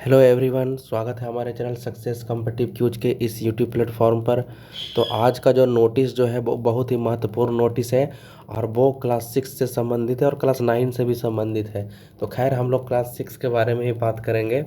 Hello everyone, स्वागत है हमारे चैनल सक्सेस कॉम्पिटिटिव क्यूज के इस यूट्यूब प्लेटफॉर्म पर। तो आज का जो नोटिस जो है वो बहुत ही महत्वपूर्ण नोटिस है और वो क्लास 6 से संबंधित है और क्लास 9 से भी संबंधित है। तो खैर हम लोग क्लास 6 के बारे में ही बात करेंगे।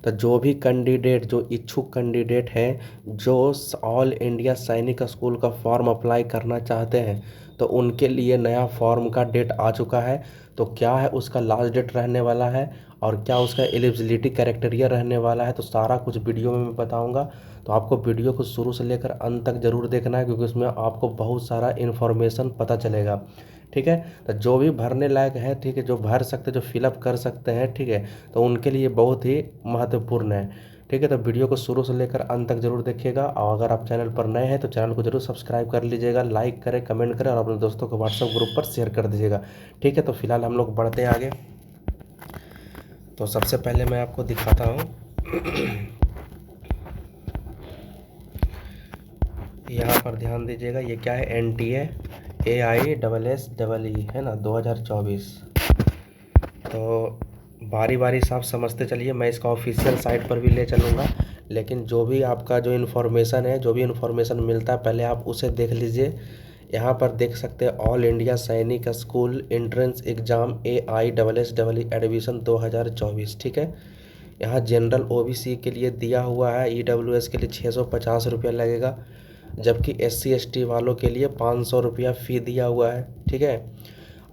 तो जो भी कैंडिडेट, जो इच्छुक कैंडिडेट हैं जो ऑल इंडिया सैनिक स्कूल का फॉर्म अप्लाई करना चाहते हैं, तो उनके लिए नया फॉर्म का डेट आ चुका है। तो क्या है उसका लास्ट डेट रहने वाला है और क्या उसका एलिजिबिलिटी क्राइटेरिया रहने वाला है, तो सारा कुछ वीडियो में मैं बताऊंगा। तो आपको वीडियो को शुरू से लेकर अंत तक ज़रूर देखना है, क्योंकि उसमें आपको बहुत सारा इन्फॉर्मेशन पता चलेगा। ठीक है, तो जो भी भरने लायक है, ठीक है, जो भर सकते, जो फिलअप कर सकते हैं, ठीक है, तो उनके लिए बहुत ही महत्वपूर्ण है। ठीक है, तो वीडियो को शुरू से लेकर अंत तक जरूर देखिएगा। और अगर आप चैनल पर नए हैं तो चैनल को जरूर सब्सक्राइब कर लीजिएगा, लाइक करें, कमेंट करें और अपने दोस्तों को व्हाट्सएप ग्रुप पर शेयर कर दीजिएगा। ठीक है, तो फिलहाल हम लोग बढ़ते हैं आगे। तो सबसे पहले मैं आपको दिखाता हूँ। यहाँ पर ध्यान दीजिएगा, ये क्या है, NTA AISSEE है ना, 2024। तो बारी बारी से आप समझते चलिए, मैं इसका ऑफिशियल साइट पर भी ले चलूँगा, लेकिन जो भी आपका जो इन्फॉर्मेशन है, जो भी इन्फॉर्मेशन मिलता है, पहले आप उसे देख लीजिए। यहाँ पर देख सकते हैं ऑल इंडिया सैनिक school entrance exam AISSEE admission 2024। ठीक है, यहाँ जनरल OBC के लिए दिया हुआ है, EWS के लिए 650 रुपया लगेगा, जबकि SC ST वालों के लिए 500 रुपया फ़ी दिया हुआ है। ठीक है,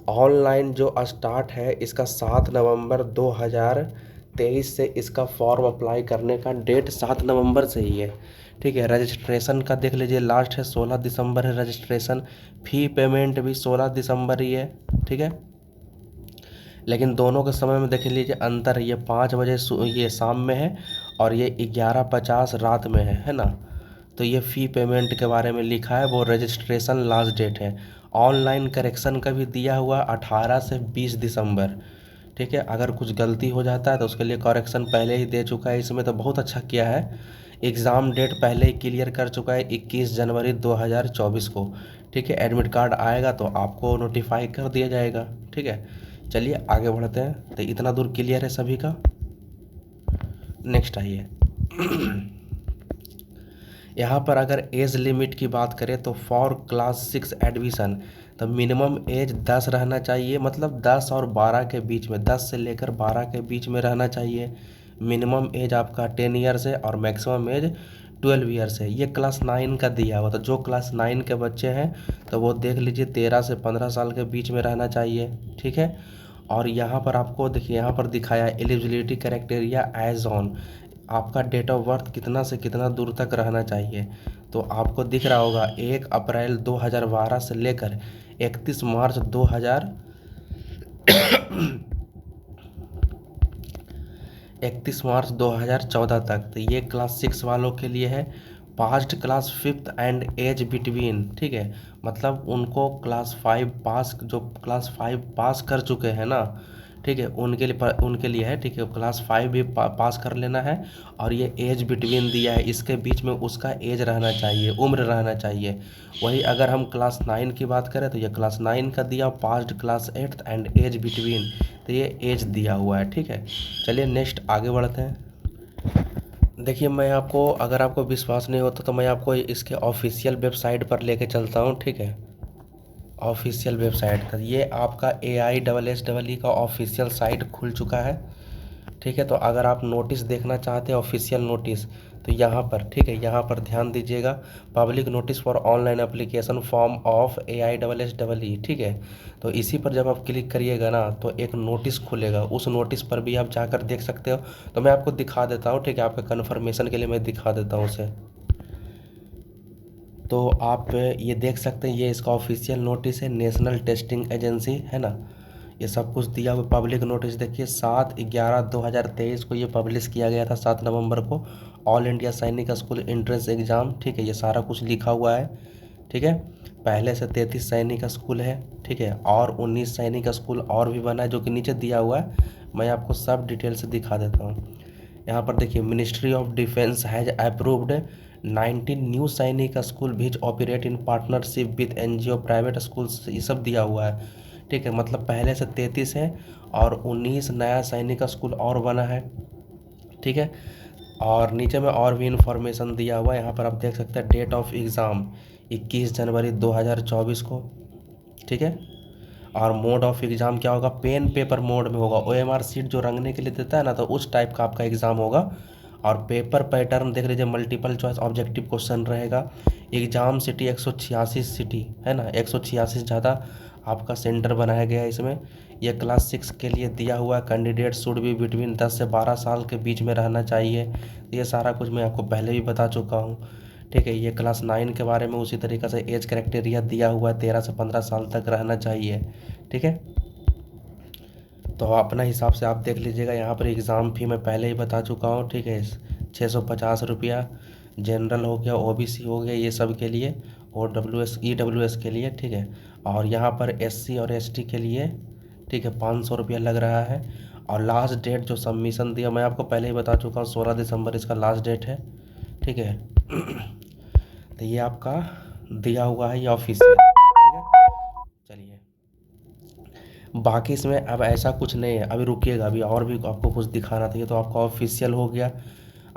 ऑनलाइन जो स्टार्ट है इसका 7 नवंबर 2023 से इसका फॉर्म अप्लाई करने का डेट 7 नवंबर से ही है। ठीक है, रजिस्ट्रेशन का देख लीजिए, लास्ट है 16 दिसंबर है रजिस्ट्रेशन। फ़ी पेमेंट भी 16 दिसंबर ही है। ठीक है, लेकिन दोनों के समय में देख लीजिए अंतर, ये 5 बजे ये शाम में है और ये 11:50 रात में है ना। तो ये फ़ी पेमेंट के बारे में लिखा है, वो रजिस्ट्रेशन लास्ट डेट है। ऑनलाइन करेक्शन का भी दिया हुआ 18 से 20 दिसंबर। ठीक है, अगर कुछ गलती हो जाता है तो उसके लिए करेक्शन पहले ही दे चुका है, इसमें तो बहुत अच्छा किया है। एग्ज़ाम डेट पहले ही क्लियर कर चुका है 21 जनवरी 2024 को। ठीक है, एडमिट कार्ड आएगा तो आपको नोटिफाई कर दिया जाएगा। ठीक है, चलिए आगे बढ़ते हैं। तो इतना दूर क्लियर है सभी का। नेक्स्ट आइए। यहाँ पर अगर एज लिमिट की बात करें तो फॉर क्लास 6 एडमिशन, तो मिनिमम एज 10 रहना चाहिए, मतलब 10 और 12 के बीच में, 10 से लेकर 12 के बीच में रहना चाहिए। मिनिमम एज आपका 10 ईयर्स है और मैक्सिमम एज 12 ईयर्स है। ये क्लास 9 का दिया हुआ, तो जो क्लास 9 के बच्चे हैं तो वो देख लीजिए 13 से 15 साल के बीच में रहना चाहिए। ठीक है, और यहाँ पर आपको देखिए, यहाँ पर दिखाया है एलिजिबिलिटी क्राइटेरिया एज ऑन, आपका डेट ऑफ बर्थ कितना से कितना दूर तक रहना चाहिए। तो आपको दिख रहा होगा 1 अप्रैल 2012 से लेकर 31 मार्च 2014 तक। तो ये क्लास 6 वालों के लिए है। Past class 5th and age between, ठीक है, मतलब उनको क्लास 5 पास, जो क्लास 5 पास कर चुके हैं ना, ठीक है, उनके लिए है। ठीक है, क्लास 5 भी पास कर लेना है। और ये एज बिटवीन दिया है, इसके बीच में उसका एज रहना चाहिए, उम्र रहना चाहिए। वही अगर हम क्लास 9 की बात करें तो ये क्लास 9 का दिया, past class 8th and age between, तो ये एज दिया हुआ है। ठीक है, चलिए नेक्स्ट आगे बढ़ते हैं। देखिए, मैं आपको, अगर आपको विश्वास नहीं होता तो मैं आपको इसके ऑफिशियल वेबसाइट पर लेके चलता हूँ। ठीक है, ऑफिशियल वेबसाइट का ये आपका AISSEE का ऑफिशियल साइट खुल चुका है। ठीक है, तो अगर आप नोटिस देखना चाहते हैं, ऑफिशियल नोटिस, तो यहाँ पर, ठीक है, यहाँ पर ध्यान दीजिएगा, public notice for online application form of AISSEE। ठीक है, तो इसी पर जब आप क्लिक करिएगा ना तो एक नोटिस खुलेगा, उस नोटिस पर भी आप जाकर देख सकते हो। तो मैं आपको दिखा देता हूँ, ठीक है, आपके कन्फर्मेशन के लिए मैं दिखा देता हूँ उसे। तो आप ये देख सकते हैं, ये इसका ऑफिशियल नोटिस है, नेशनल टेस्टिंग एजेंसी है ना, ये सब कुछ दिया हुआ। पब्लिक नोटिस देखिए 7/11/2023 को ये पब्लिश किया गया था, 7 नवंबर को। ऑल इंडिया सैनिक स्कूल एंट्रेंस एग्ज़ाम, ठीक है, ये सारा कुछ लिखा हुआ है। ठीक है, पहले से 33 सैनिक स्कूल है। ठीक है, और 19 सैनिक स्कूल और भी बना है, जो कि नीचे दिया हुआ है, मैं आपको सब डिटेल से दिखा देता हूँ। यहाँ पर देखिए, ministry of defence has approved 19 new Sainik school which operate in partnership with NGO private schools, ये सब दिया हुआ है। ठीक है, मतलब पहले से 33 है और 19 नया सैनिक स्कूल और बना है। ठीक है। और नीचे में और भी इन्फॉर्मेशन दिया हुआ है, यहाँ पर आप देख सकते हैं डेट ऑफ एग्ज़ाम 21 जनवरी 2024 को, ठीक है। और मोड ऑफ एग्ज़ाम क्या होगा, पेन पेपर मोड में होगा। OMR शीट जो रंगने के लिए देता है ना, तो उस टाइप का आपका एग्ज़ाम होगा। और पेपर पैटर्न देख लीजिए, मल्टीपल चॉइस ऑब्जेक्टिव क्वेश्चन रहेगा। एग्ज़ाम सिटी 186 सिटी है ना, 186 ज़्यादा आपका सेंटर बनाया गया है इसमें। यह क्लास 6 के लिए दिया हुआ है। कैंडिडेट शुड भी बिटवीन 10 से 12 साल के बीच में रहना चाहिए। ये सारा कुछ मैं आपको पहले भी बता चुका हूँ, ठीक है। ये क्लास 9 के बारे में उसी तरीक़े से एज क्राइटेरिया दिया हुआ है, 13 से 15 साल तक रहना चाहिए, ठीक है। तो अपना हिसाब से आप देख लीजिएगा। यहाँ पर एग्ज़ाम फ़ी मैं पहले ही बता चुका हूँ, ठीक है। 650 रुपया जनरल हो गया, OBC हो गया, ये सब के लिए, और EWS के लिए, ठीक है। और यहाँ पर SC और ST के लिए, ठीक है, 500 रुपया लग रहा है। और लास्ट डेट जो सबमिशन दिया मैं आपको पहले ही बता चुका हूँ, 16 दिसंबर इसका लास्ट डेट है, ठीक है। तो ये आपका दिया हुआ है, ये ऑफिशियल, ठीक है। चलिए, बाकी इसमें अब ऐसा कुछ नहीं है, अभी रुकिएगा, अभी और भी आपको कुछ दिखाना था। ये तो आपका ऑफिशियल हो गया।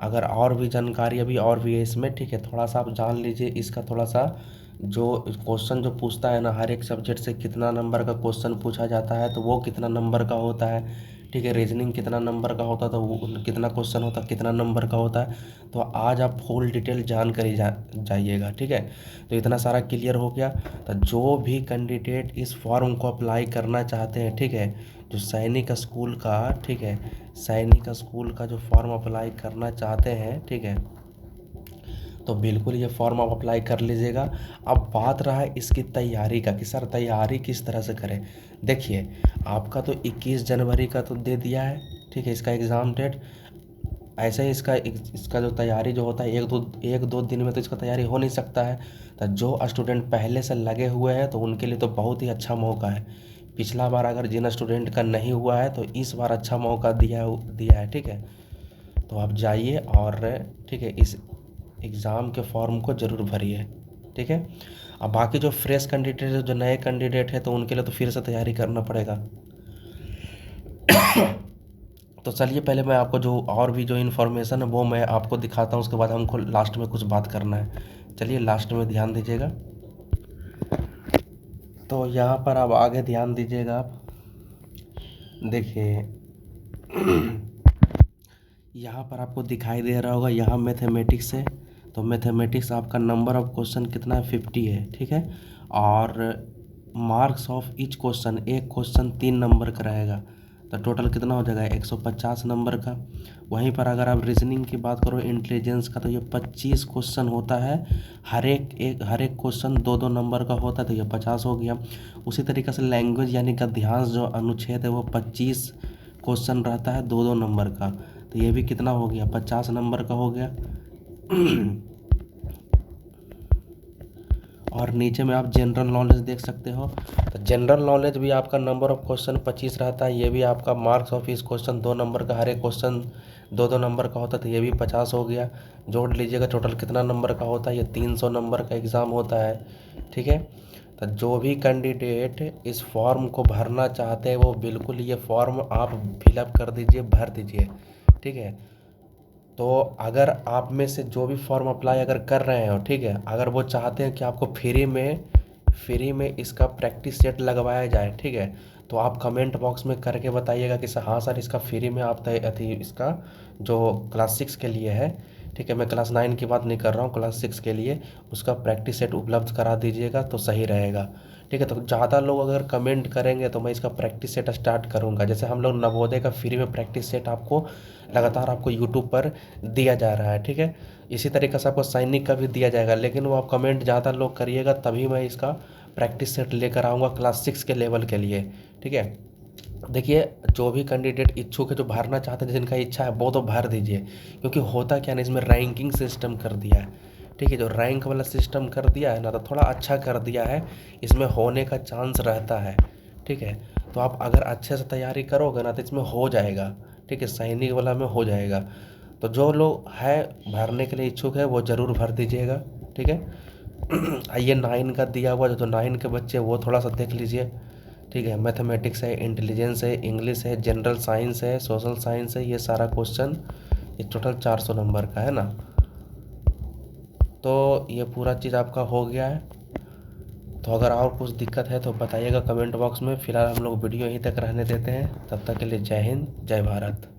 अगर और भी जानकारी अभी और भी है इसमें, ठीक है, थोड़ा सा आप जान लीजिए इसका। थोड़ा सा जो क्वेश्चन जो पूछता है ना, हर एक सब्जेक्ट से कितना नंबर का क्वेश्चन पूछा जाता है, तो वो कितना नंबर का होता है, ठीक है। रीजनिंग कितना नंबर का होता है, तो वो कितना क्वेश्चन होता है, कितना नंबर का होता है। तो आज आप फुल डिटेल जानकारी जाइएगा, ठीक है। तो इतना सारा क्लियर हो गया। तो जो भी कैंडिडेट इस फॉर्म को अप्लाई करना चाहते हैं, ठीक है, जो सैनिक स्कूल का, ठीक है, सैनिक स्कूल का जो फॉर्म अप्लाई करना चाहते हैं, ठीक है, तो बिल्कुल ये फॉर्म आप अप्लाई कर लीजिएगा। अब बात रहा है इसकी तैयारी का कि सर तैयारी किस तरह से करें। देखिए, आपका तो 21 जनवरी का तो दे दिया है, ठीक है, इसका एग्ज़ाम डेट। ऐसे ही इसका जो तैयारी जो होता है, एक दो दिन में तो इसका तैयारी हो नहीं सकता है। तो जो स्टूडेंट पहले से लगे हुए हैं तो उनके लिए तो बहुत ही अच्छा मौका है। पिछला बार अगर जिन स्टूडेंट का नहीं हुआ है तो इस बार अच्छा मौका दिया है, ठीक है। तो आप जाइए और, ठीक है, इस एग्ज़ाम के फॉर्म को ज़रूर भरिए, ठीक है। अब बाकी जो फ्रेश कैंडिडेट है, जो नए कैंडिडेट है, तो उनके लिए तो फिर से तैयारी करना पड़ेगा। तो चलिए, पहले मैं आपको जो और भी जो इन्फॉर्मेशन है वो मैं आपको दिखाता हूँ, उसके बाद हमको लास्ट में कुछ बात करना है। चलिए, लास्ट में ध्यान दीजिएगा। तो यहाँ पर आप आगे ध्यान दीजिएगा। आप देखिए, यहाँ पर आपको दिखाई दे रहा होगा, यहाँ मैथमेटिक्स है। तो मैथमेटिक्स आपका नंबर ऑफ क्वेश्चन कितना है, 50 है, ठीक है। और मार्क्स ऑफ ईच क्वेश्चन, एक क्वेश्चन 3 नंबर का रहेगा। तो टोटल कितना हो जाएगा, 150 नंबर का। वहीं पर अगर आप रीजनिंग की बात करो, इंटेलिजेंस का, तो ये 25 क्वेश्चन होता है। हर एक क्वेश्चन 2-2 नंबर का होता है, तो ये 50 हो गया। उसी तरीके से लैंग्वेज यानी गद्यांश जो अनुच्छेद है वो 25 क्वेश्चन रहता है, 2-2 नंबर का। तो ये भी कितना हो गया, 50 नंबर का हो गया। और नीचे में आप जनरल नॉलेज देख सकते हो। तो जनरल नॉलेज भी आपका नंबर ऑफ क्वेश्चन 25 रहता है। ये भी आपका मार्क्स ऑफ इस क्वेश्चन 2 नंबर का, हर एक क्वेश्चन 2-2 नंबर का होता है, तो ये भी 50 हो गया। जोड़ लीजिएगा टोटल कितना नंबर का होता है, ये 300 नंबर का एग्ज़ाम होता है, ठीक है। तो जो भी कैंडिडेट इस फॉर्म को भरना चाहते हैं वो बिल्कुल ये फॉर्म आप फिलअप कर दीजिए, भर दीजिए, ठीक है। तो अगर आप में से जो भी फॉर्म अप्लाई अगर कर रहे हो, ठीक है, अगर वो चाहते हैं कि आपको फ्री में इसका प्रैक्टिस सेट लगवाया जाए, ठीक है, तो आप कमेंट बॉक्स में करके बताइएगा कि सर हाँ सर, इसका फ्री में आप इसका जो क्लास 6 के लिए है, ठीक है, मैं क्लास 9 की बात नहीं कर रहा हूँ, क्लास 6 के लिए उसका प्रैक्टिस सेट उपलब्ध करा दीजिएगा तो सही रहेगा, ठीक है। तो ज़्यादा लोग अगर कमेंट करेंगे तो मैं इसका प्रैक्टिस सेट स्टार्ट करूँगा। जैसे हम लोग नवोदय का फ्री में प्रैक्टिस सेट आपको लगातार आपको यूट्यूब पर दिया जा रहा है, ठीक है। इसी तरीके से आपको सैनिक का भी दिया जाएगा, लेकिन वो आप कमेंट ज़्यादा लोग करिएगा तभी मैं इसका प्रैक्टिस सेट लेकर आऊँगा क्लास 6 के लेवल के लिए, ठीक है। देखिए, जो भी कैंडिडेट इच्छुक है, जो भरना चाहते हैं, जिनका इच्छा है वो तो भर दीजिए। क्योंकि होता क्या है, इसमें रैंकिंग सिस्टम कर दिया है, ठीक है। जो रैंक वाला सिस्टम कर दिया है ना, तो थोड़ा अच्छा कर दिया है, इसमें होने का चांस रहता है, ठीक है। तो आप अगर अच्छे से तैयारी करोगे ना तो इसमें हो जाएगा, ठीक है, सैनिक वाला में हो जाएगा। तो जो लोग है भरने के लिए इच्छुक है वो ज़रूर भर दीजिएगा, ठीक है। आइए 9 का दिया हुआ, जो 9 के बच्चे वो थोड़ा सा देख लीजिए, ठीक है। मैथमेटिक्स है, इंटेलिजेंस है, इंग्लिश है, जनरल साइंस है, सोशल साइंस है, ये सारा क्वेश्चन ये टोटल 400 नंबर का है ना। तो ये पूरा चीज़ आपका हो गया है। तो अगर और कुछ दिक्कत है तो बताइएगा कमेंट बॉक्स में। फ़िलहाल हम लोग वीडियो यहीं तक रहने देते हैं। तब तक के लिए जय हिंद, जय भारत।